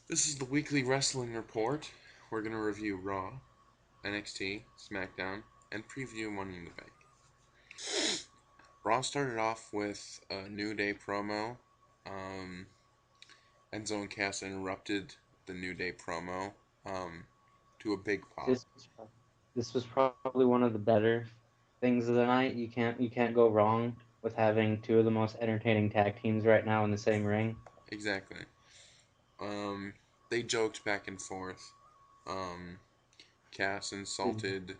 This is the weekly wrestling report. We're going to review Raw, NXT, SmackDown, and preview Money in the Bank. Raw started off with a New Day promo. Um, Enzo and Cass interrupted the New Day promo to a big pop. This was, this was probably one of the better things of the night. You can't go wrong with having two of the most entertaining tag teams right now in the same ring. Exactly. Um, they joked back and forth. Um, Cass Did, insulted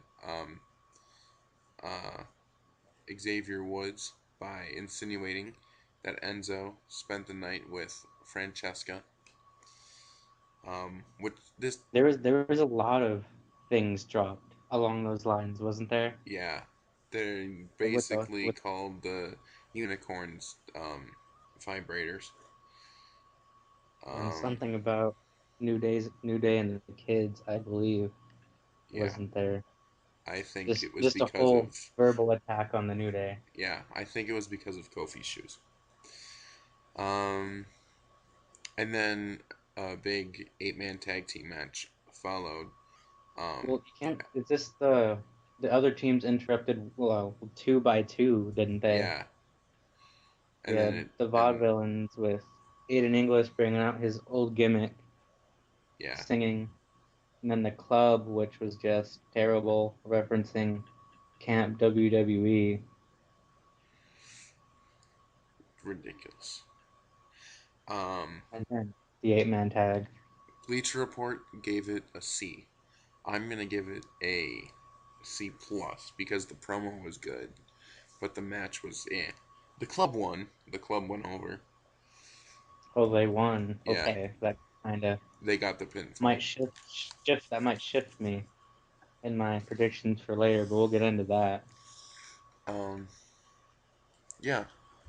uh, Xavier Woods by insinuating that Enzo spent the night with Francesca. Which this, there was a lot of things dropped along those lines, wasn't there? yeah, they're With the basically with called the unicorns vibrators. and Um, something about New Day and the kids, I believe, yeah, wasn't there? I think Just it was just a because whole of verbal attack on the New Day. I think it was because of Kofi's shoes. Um, and then a big 8-man tag team match followed. Um, Well, you can't. It's just the other teams interrupted, well, two by two, didn't they? yeah, We and then had it the and vaudevillains with Aiden English bringing out his old gimmick, yeah, singing, and then the club, which was just terrible, referencing Camp WWE, ridiculous. Um, and then the 8-man tag. Bleacher Report gave it a C. I'm gonna give it a C plus because the promo was good, but the match was eh. The club won. The club went over. Oh, they won. Yeah, Okay, that kind of they got the pinfall. might shift. That might shift me in my predictions for later, but we'll get into that. Um, yeah.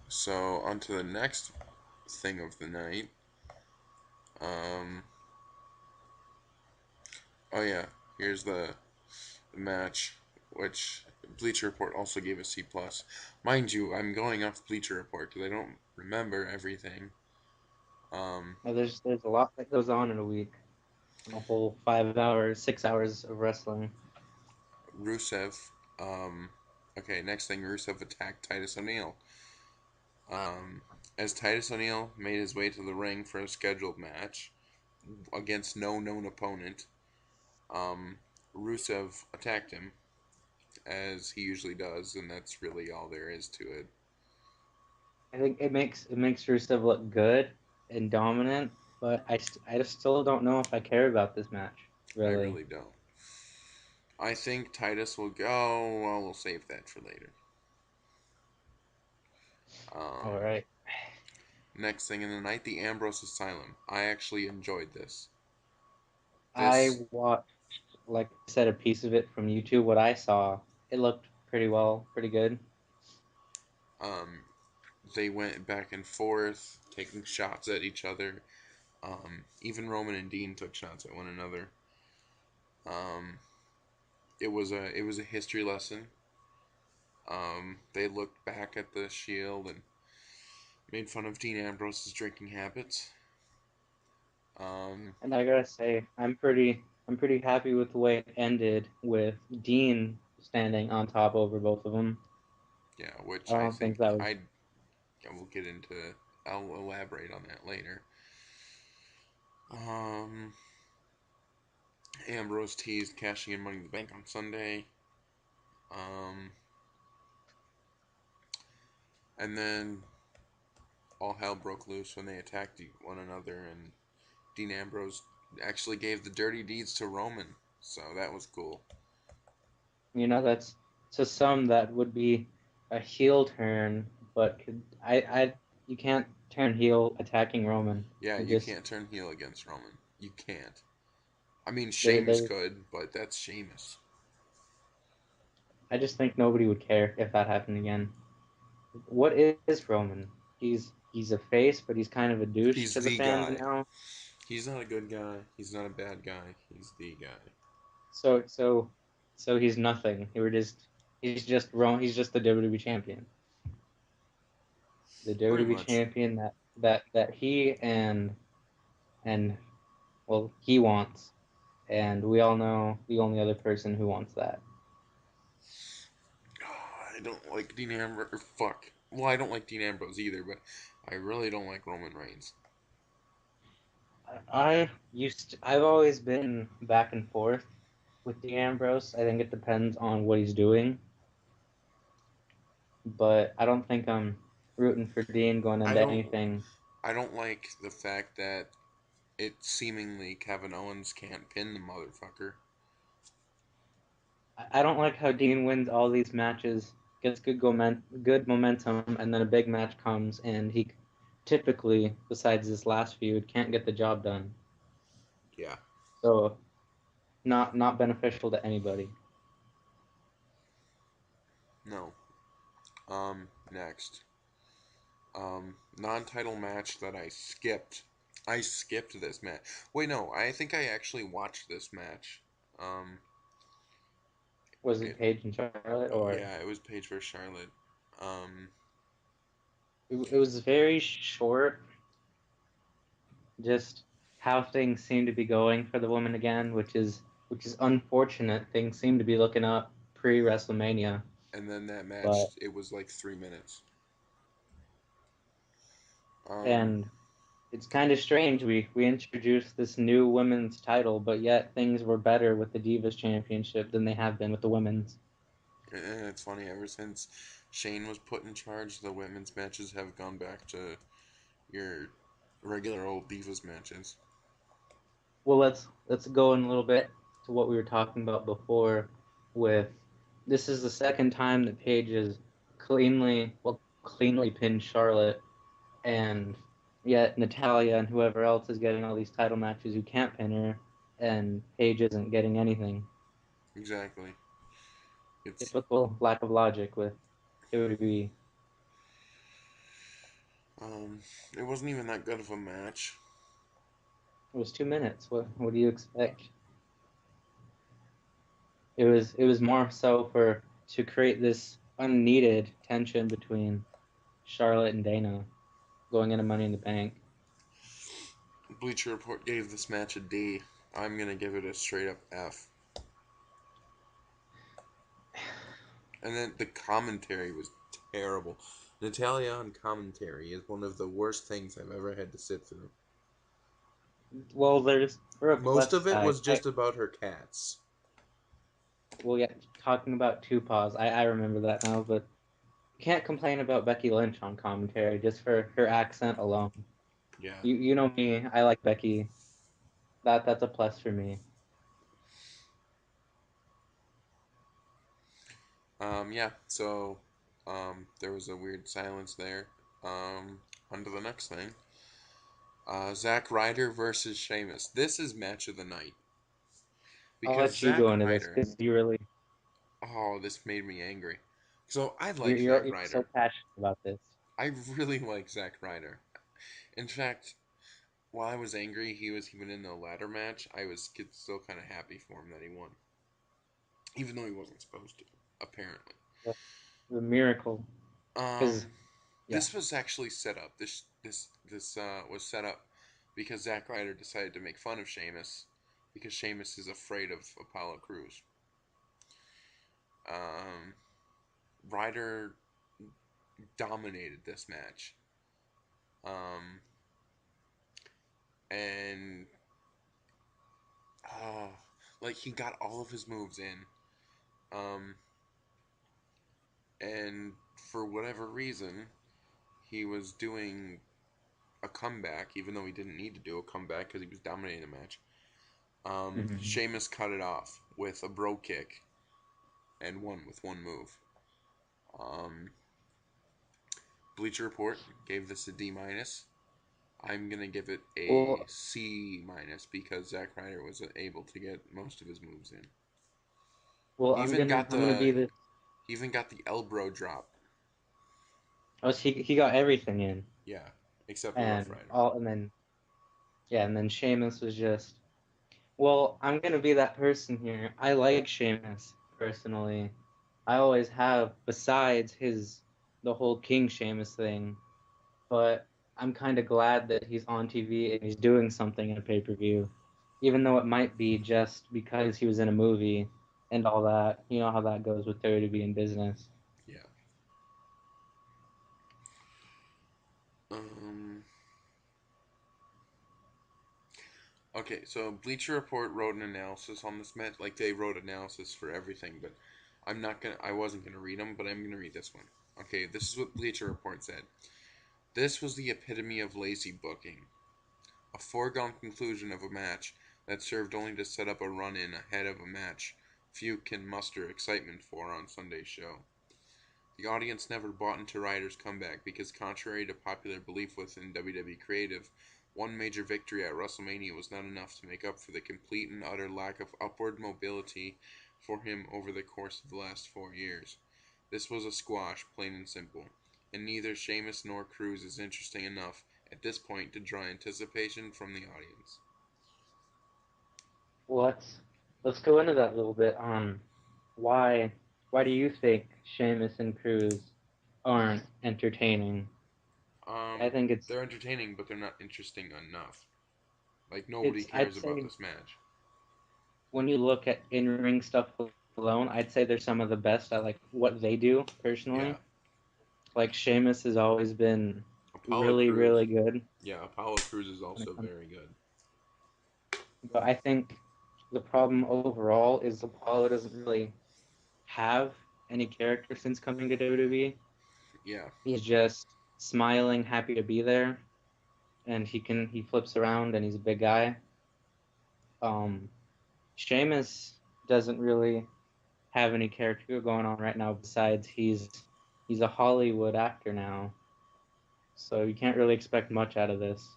So on to the next thing of the night. Um, oh yeah, here's the match, which Bleacher Report also gave a C plus. Mind you, I'm going off Bleacher Report because I don't remember everything. Um, Now, there's a lot that goes on in a week. A whole 5 hours, 6 hours of wrestling. Rusev. Um, okay, next thing, Rusev attacked Titus O'Neil. Um, as Titus O'Neil made his way to the ring for a scheduled match against no known opponent, um, Rusev attacked him as he usually does, and that's really all there is to it. I think it makes Rusev look good and dominant, but I just still don't know if I care about this match I really. really don't. I think Titus will go. Well, we'll save that for later. All Um, right, next thing in the night, the Ambrose Asylum. I actually enjoyed this. I This watched, like I said, a piece of it from YouTube. What I saw, it looked pretty good. um, they went back and forth, taking shots at each other. Even Roman and Dean took shots at one another. Um, it was a history lesson. They looked back at the Shield and made fun of Dean Ambrose's drinking habits. Um, And I gotta say, I'm pretty happy with the way it ended with Dean standing on top over both of them. yeah, I which I don't think think that was. I will get into. I'll elaborate on that later. Um, Ambrose teased cashing in Money in the Bank on Sunday. Um, and then all hell broke loose when they attacked one another, and Dean Ambrose actually gave the dirty deeds to Roman, so that was cool. That's to some that would be a heel turn, but you can't turn heel attacking Roman. Yeah, You you just can't turn heel against Roman. You can't. I mean, Sheamus there. could, but that's Sheamus. I just think nobody would care if that happened again. What is Roman? He's a face, but he's kind of a douche He's to the the fans guy. now. He's not a good guy. He's not a bad guy. He's the guy. So so so he's nothing. He's just the WWE champion. The Pretty WWE much. champion that he and well, he wants. And we all know the only other person who wants that. I don't like Dean Ambrose. Fuck. Well, I don't like Dean Ambrose either, but I really don't like Roman Reigns. I've always been back and forth with Dean Ambrose. I think it depends on what he's doing, but I don't think I'm rooting for Dean going I into don't. anything. I don't like the fact that it seemingly Kevin Owens can't pin the motherfucker. I don't like how Dean wins all these matches, gets good momentum, and then a big match comes, and he typically, besides this last feud, can't get the job done. Yeah. So not beneficial to anybody. No. Next. Non-title match that I skipped. I skipped this match. Wait, no. I think I actually watched this match. Um, Was it it, Paige and Charlotte, or yeah, it was Paige versus Charlotte. Um, it was very short? Just how things seem to be going for the woman again, which is unfortunate. Things seem to be looking up pre WrestleMania, and then that match, but it was like 3 minutes. Um, and it's kind of strange. We introduced this new women's title, but yet things were better with the Divas Championship than they have been with the women's. and it's funny. Ever since Shane was put in charge, the women's matches have gone back to your regular old Divas matches. Well, let's go in a little bit to what we were talking about before. With this is the second time that Paige has cleanly pinned Charlotte, and yet Natalia and whoever else is getting all these title matches who can't pin her, and Paige isn't getting anything. Exactly. It's Typical lack of logic with WWE. um, it wasn't even that good of a match. It was 2 minutes. What do you expect? It was more so for to create this unneeded tension between Charlotte and Dana going into Money in the Bank. Bleacher Report gave this match a D. I'm gonna give it a straight up F. And then the commentary was terrible. Natalia on commentary is one of the worst things I've ever had to sit through. Well, there's for a Most plus of it side. was just about her cats. Well, yeah, talking about two paws. I remember that now, but you can't complain about Becky Lynch on commentary just for her accent alone. Yeah. You know me, I like Becky. That's a plus for me. Yeah. So, there was a weird silence there. On to the next thing. Zack Ryder versus Sheamus. This is match of the night I'll because let you Zack go into this Ryder. because you really Oh, this made me angry. So I you're, like you're Zack you're so Ryder. passionate about this. I really like Zack Ryder. In fact, while I was angry he was even in the ladder match, I was still kind of happy for him that he won, even though he wasn't supposed to. Apparently, The, the miracle, because um, yeah. this was actually set up. This was set up because Zack Ryder decided to make fun of Sheamus because Sheamus is afraid of Apollo Crews. Um, Ryder dominated this match. Um, and uh, like he got all of his moves in. Um, and for whatever reason, he was doing a comeback, even though he didn't need to do a comeback because he was dominating the match. Mhm. Sheamus cut it off with a bro kick and won with one move. Um, Bleacher Report gave this a D minus. I'm gonna give it a Well, C minus because Zack Ryder was able to get most of his moves in. well, He I'm even gonna got I'm gonna be the the he even got the elbow drop. oh, he got everything in, Yeah, except for Rough and Rider. all, and then yeah, and then Sheamus was just. Well, I'm gonna be that person here. I like Sheamus personally. I always have, besides the whole King Sheamus thing. But I'm kind of glad that he's on TV and he's doing something in a pay-per-view. even though it might be just because he was in a movie and all that. You know how that goes with WWE in business. Yeah. Um. Okay, so Bleacher Report wrote an analysis on this match. Like they wrote analysis for everything, but I'm not gonna. I wasn't gonna read them, but I'm gonna read this one. Okay, this is what Bleacher Report said. This was the epitome of lazy booking. A foregone conclusion of a match that served only to set up a run in ahead of a match few can muster excitement for on Sunday's show. The audience never bought into Ryder's comeback because, contrary to popular belief within WWE Creative, one major victory at WrestleMania was not enough to make up for the complete and utter lack of upward mobility for him over the course of the last 4 years. This was a squash, plain and simple, and neither Sheamus nor Cruz is interesting enough at this point to draw anticipation from the audience. Well, let's go into that a little bit. Why why do you think Sheamus and Cruz aren't entertaining? I Um, think they're entertaining, but they're not interesting enough. Like nobody it's I'd cares about say this match. when you look at in-ring stuff alone, I'd say they're some of the best at like what they do Yeah, personally. Like Sheamus has always been Apollo really, Cruz. really good Yeah, Apollo Cruz is when it also comes. very good. But I think the problem overall is Apollo doesn't really have any character since coming to WWE. Yeah, He's just smiling, happy to be there, and he flips around and he's a big guy. Um, Sheamus doesn't really have any character going on right now besides he's a Hollywood actor now, so you can't really expect much out of this.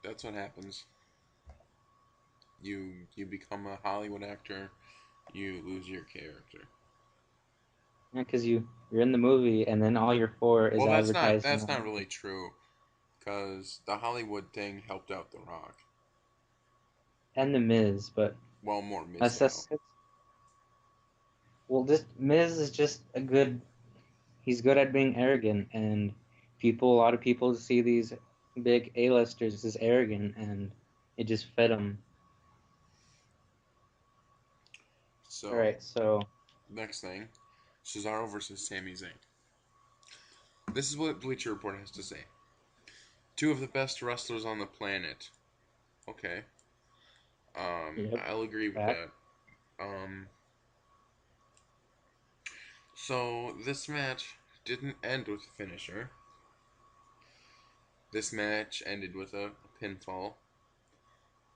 that's what happens. You become a Hollywood actor, you lose your character. Because you're in the movie and then all you're for is Well, that's not advertising that's not really true, because the Hollywood thing helped out The Rock. and the Miz, but Well, more Miz that's style. that's well, this Miz is just a good. He's good at being arrogant, and a lot of people see these big A-listers as arrogant, and it just fed them. All So right, so next thing, Cesaro versus Sami Zayn. This is what Bleacher Report has to say. Two of the best wrestlers on the planet. Okay. yep, I'll agree with back. that. Um, so this match didn't end with a finisher. This match ended with a pinfall.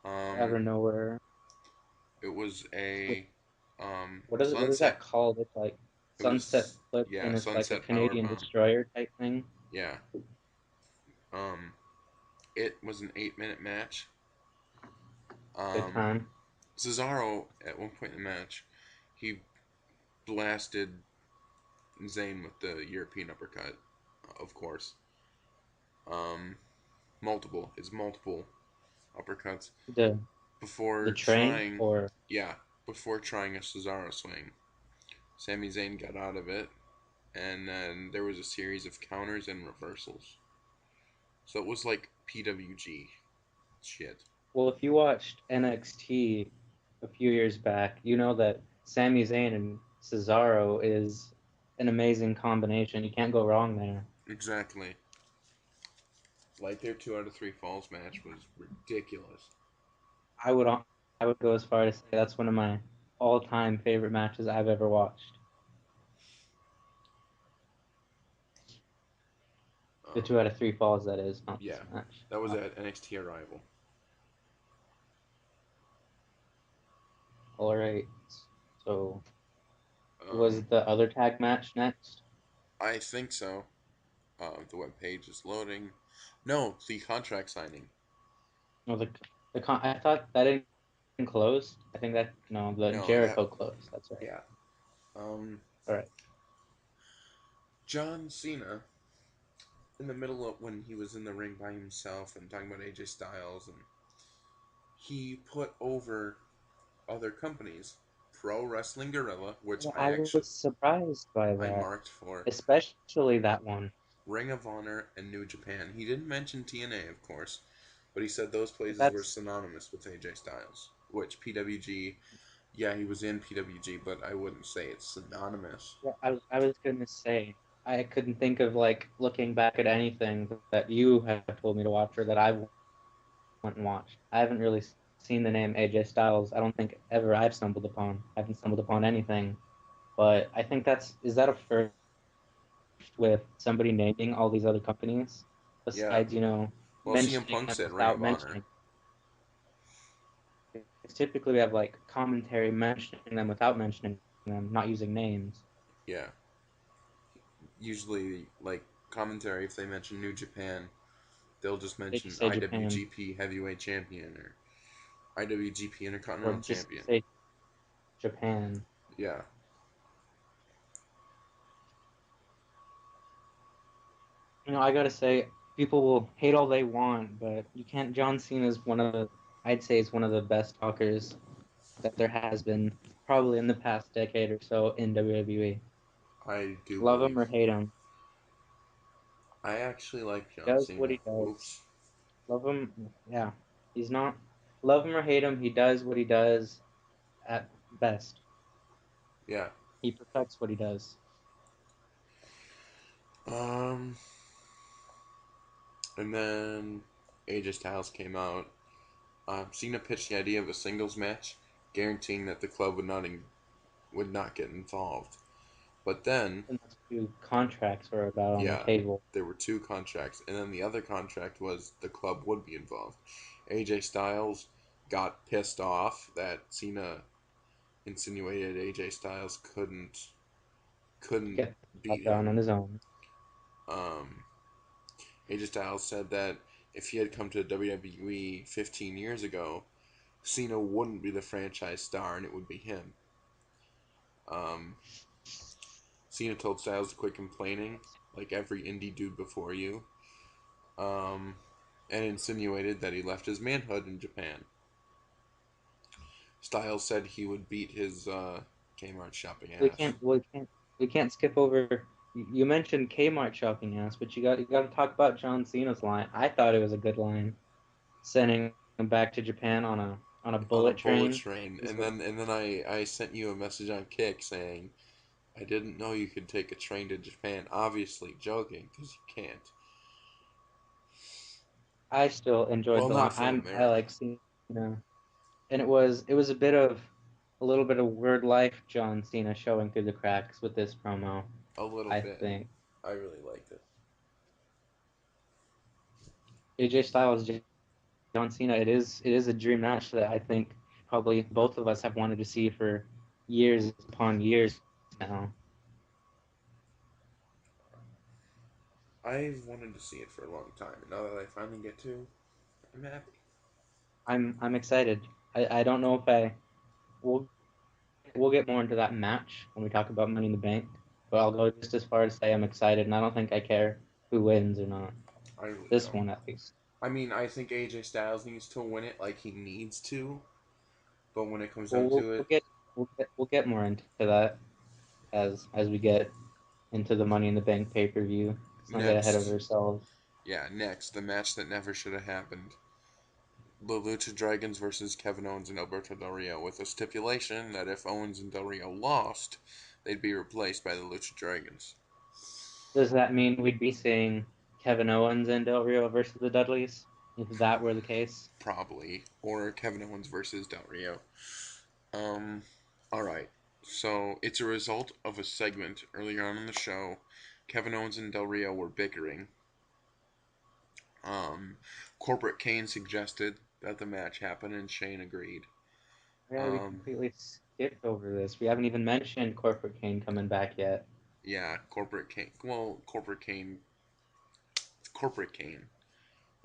Out Um, of nowhere. it was a What is sunset. that called? It's like It sunset was flip, yeah, and it's like a sunset power Canadian bomb. destroyer type thing. Yeah. Um, it was an 8 minute match. Good Um, time. Cesaro at one point in the match, he blasted Zayn with the European uppercut, of course. Um, multiple uppercuts The before the train trying, or yeah, before trying a Cesaro swing. Sami Zayn got out of it, and then there was a series of counters and reversals. So it was like PWG shit. well, if you watched NXT a few years back, you know that Sami Zayn and Cesaro is an amazing combination. You can't go wrong there. Exactly. Like their 2 out of 3 falls match was ridiculous. I would I would go as far to say that's one of my all-time favorite matches I've ever watched. The Um, 2 out of 3 falls, that is, not this yeah, match. that was at NXT Arrival. All right. So was Um, the other tag match next? I think so. The web page is loading. No, the contract signing. No, I thought that didn't close. I think that no, the No, that Jericho closed. That's right. yeah. Um, All right. John Cena in the middle of when he was in the ring by himself and talking about AJ Styles, and he put over other companies. Pro Wrestling Guerrilla, which Well, I was surprised by I that, marked for. especially that one. Ring of Honor, and New Japan. He didn't mention TNA, of course, but he said those places were That's synonymous with AJ Styles. Which PWG, yeah, he was in PWG, but I wouldn't say it's synonymous. what I was gonna say. I couldn't think of like looking back at anything that you have told me to watch or that I went and watched. I haven't really seen the name AJ Styles. I don't think ever I've stumbled upon. I haven't stumbled upon anything. But I think that's is that a first with somebody naming all these other companies Yeah. besides, Well, CM mentioning Punk them said Ring without of Honor. mentioning. Because typically we have like commentary mentioning them without mentioning them, not using names. Yeah. Usually, like, commentary, if they mention New Japan, they'll just They mention just say Japan IWGP Heavyweight Champion or IWGP or Intercontinental just Champion. say Japan. Yeah. I gotta say, people will hate all they want, but you can't. John Cena is I'd say, is one of the best talkers that there has been, probably in the past decade or so in WWE. I do Love him believe. or hate him, I actually like he John does what Cena. he does. Whoops. Love him, yeah. He's not. Love him or hate him, he does what he does at best. Yeah. He perfects what he does. Um, and then AJ Styles came out. Cena pitched the idea of a singles match, guaranteeing that the club would not get involved. But then, And that's what two contracts were about on the yeah, table. there were two contracts, and then the other contract was the club would be involved. AJ Styles got pissed off that Cena insinuated AJ Styles couldn't Get the beat job done on him. his own. Um, AJ Styles said that if he had come to WWE 15 years ago, Cena wouldn't be the franchise star and it would be him. Um, Cena told Styles to quit complaining, like every indie dude before you, um, and insinuated that he left his manhood in Japan. Styles said he would beat his Kmart shopping We ass. can't we can't we can't skip over. You mentioned Kmart shopping ass, but you got to talk about John Cena's line. I thought it was a good line, sending him back to Japan on a On a bullet bullet train. train, Is and what then I sent you a message on Kick saying I didn't know you could take a train to Japan. Obviously joking because you can't. I still enjoyed Well, the not line. from I America. like Cena, and it was a little bit of word life John Cena showing through the cracks with this promo. A little I bit. think I really liked it. AJ Styles, John Cena. It is a dream match that I think probably both of us have wanted to see for years upon years now. I've wanted to see it for a long time, and now that I finally get to, I'm happy. I'm excited. I don't know if I we'll get more into that match when we talk about Money in the Bank, but I'll go just as far as say I'm excited, and I don't think I care who wins or not. I really This don't. one at least. I mean, I think AJ Styles needs to win it like he needs to, but when it comes Well, down to it, we'll get more into that as we get into the Money in the Bank pay-per-view. Let's not get ahead of next, ourselves. yeah, next, the match that never should have happened. The Lucha Dragons versus Kevin Owens and Alberto Del Rio, with a stipulation that if Owens and Del Rio lost, they'd be replaced by the Lucha Dragons. Does that mean we'd be seeing Kevin Owens and Del Rio versus the Dudleys if that were the case? Probably. Or Kevin Owens versus Del Rio. Um, alright. So, it's a result of a segment earlier on in the show. Kevin Owens and Del Rio were bickering. Um, Corporate Kane suggested that the match happen, and Shane agreed. Yeah, we Um, completely skipped over this. We haven't even mentioned Corporate Kane coming back yet. yeah, Corporate Kane. Well, Corporate Kane.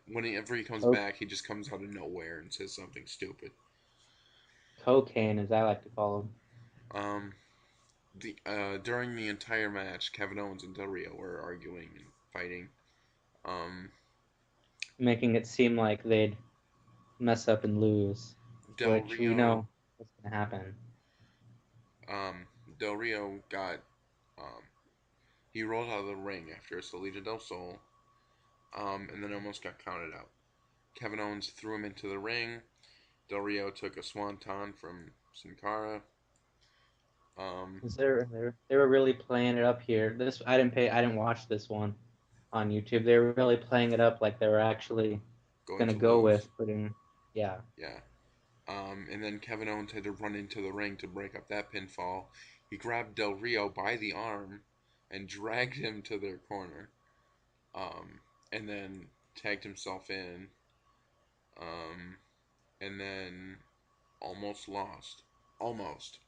Whenever he comes Co- back, he just comes out of nowhere and says something stupid. Cocaine, as I like to call him, Um, the During the entire match, Kevin Owens and Del Rio were arguing and fighting. Um, making it seem like they'd mess up and lose, Del which we Rio, know is going to happen. um, Del Rio got um, He rolled out of the ring after a Salida del Sol, and then almost got counted out. Kevin Owens threw him into the ring. Del Rio took a swanton from Sin Cara. Um, They were really playing it up here. This I didn't watch this one on YouTube. They were really playing it up like they were actually going gonna to go lose. with putting, yeah. Yeah. And then Kevin Owens had to run into the ring to break up that pinfall. He grabbed Del Rio by the arm and dragged him to their corner. And then tagged himself in. Um, and then almost lost. Almost.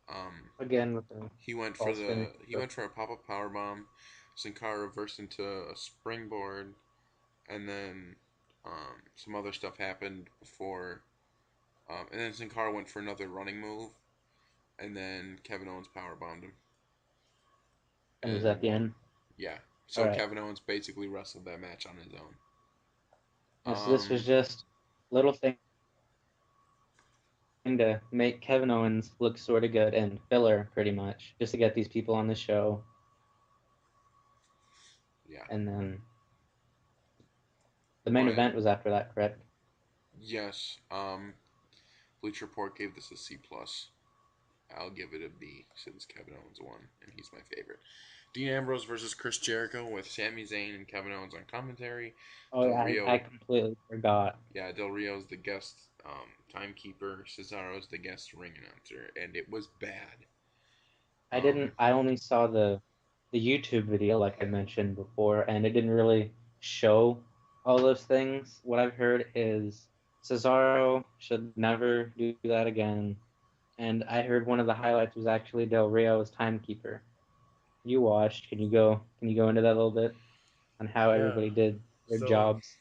Um, Again with the false finish. he But went for a pop up power bomb. Sin Cara reversed into a springboard, and then some other stuff happened before. And then Sin Cara went for another running move, and then Kevin Owens power bombed him and was and at the won. end. Yeah, All so right. Kevin Owens basically wrestled that match on his own. And so this was Um, just little thing to make Kevin Owens look sort of good and filler pretty much, just to get these people on the show. yeah, And then the main but event was after that, correct? yes, Bleach Report gave this a C plus. I'll give it a B since Kevin Owens won, and he's my favorite. Dean Ambrose versus Chris Jericho with Sami Zayn and Kevin Owens on commentary. Oh Del yeah, I Rio, completely forgot. yeah, Del Rio's the guest timekeeper. Cesaro's the guest ring announcer, and it was bad. Um, I only saw the YouTube video like I mentioned before, and it didn't really show all those things. What I've heard is Cesaro should never do that again. And I heard one of the highlights was actually Del Rio's timekeeper. You watched. Can you go into that a little bit on how yeah. everybody did their So jobs?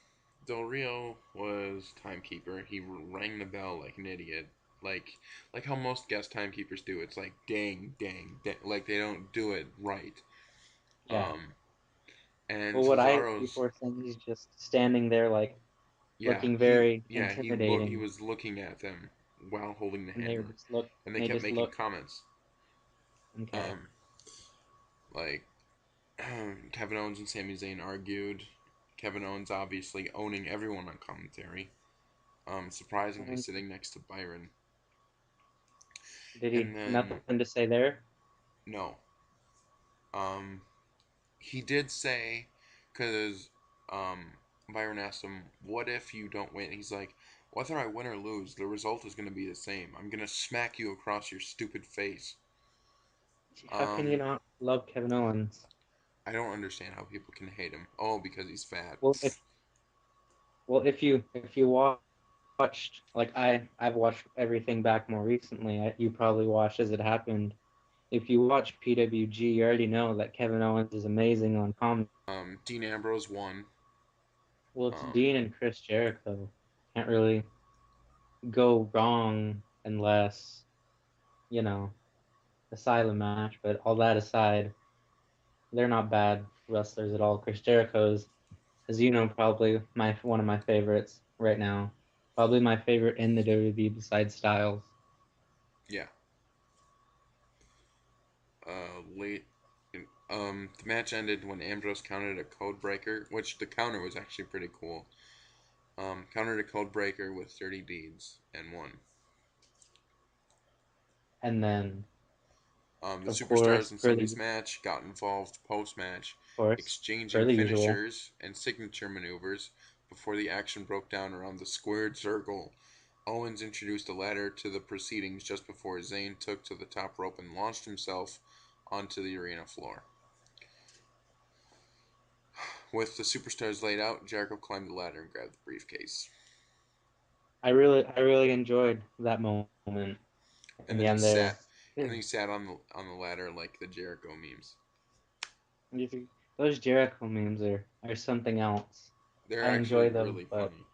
Del Rio was timekeeper. He rang the bell like an idiot, like like how most guest timekeepers do. It's like dang, dang, dang. Like they don't do it right. Yeah. Um, and Well, what I heard Cesaro's, people were saying he's just standing there like yeah, looking very he intimidating, was looking at them while holding the and they were hammer, just look and they and they kept just making look comments. okay. Um, like Kevin Owens and Sami Zayn argued. Kevin Owens obviously owning everyone on commentary. Surprisingly And sitting next to Byron. did he And then nothing to say there? no, um, he did say because Byron asked him, "What if you don't win?" He's like, "Whether I win or lose, the result is going to be the same. I'm going to smack you across your stupid face." How can you Um, not love Kevin Owens? I don't understand how people can hate him. Oh, because he's fat. Well, if you watched like I've watched everything back more recently. You probably watched as it happened. If you watch PWG, you already know that Kevin Owens is amazing on comedy. Dean Ambrose won. Well, it's Um, Dean and Chris Jericho. Can't really go wrong unless, you know, asylum match. But all that aside, they're not bad wrestlers at all. Chris Jericho's, as you know, probably my one of my favorites right now. Probably my favorite in the WWE besides Styles. yeah. Late. The match ended when Ambrose countered a code breaker, which the counter was actually pretty cool. Countered a code breaker with 30 deeds and won. And then, The of superstars course, in Sunday's match got involved post match, per exchanging the usual, finishers and signature maneuvers before the action broke down around the squared circle. Owens introduced a ladder to the proceedings just before Zayn took to the top rope and launched himself onto the arena floor. With the superstars laid out, Jericho climbed the ladder and grabbed the briefcase. I really enjoyed that moment in And the then end there. he sat on the ladder like the Jericho memes. Those Jericho memes are something else. They're I actually enjoy them, really but funny.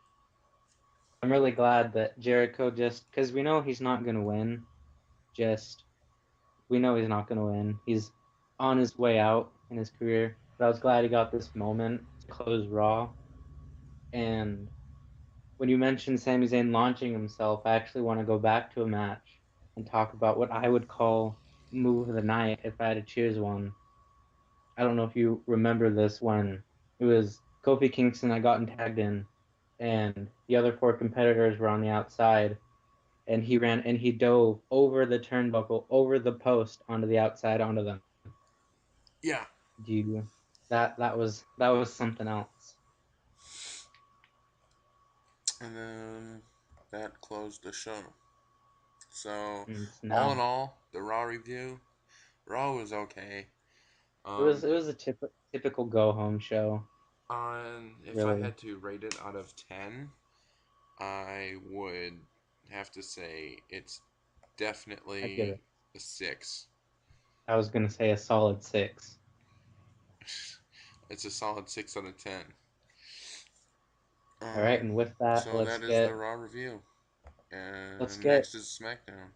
I'm really glad that Jericho just because we know he's not gonna win. Just we know he's not gonna win. He's on his way out in his career. But I was glad he got this moment to close Raw. And when you mentioned Sami Zayn launching himself, I actually want to go back to a match and talk about what I would call move of the night if I had to choose one. I don't know if you remember this when it was Kofi Kingston I got tagged in, and the other four competitors were on the outside, and he ran and he dove over the turnbuckle, over the post onto the outside onto them. Yeah. Do you that was something else. And then that closed the show. So, And it's all in now all, the Raw review, Raw was okay. it was Um, it was a typical go home show, if I really. had to rate it out of 10, I would have to say it's I'd give definitely it. a 6. I was gonna say a solid 6. It's a solid 6 out of 10. All right, and with that, So that is the Raw review. let's And get next is SmackDown.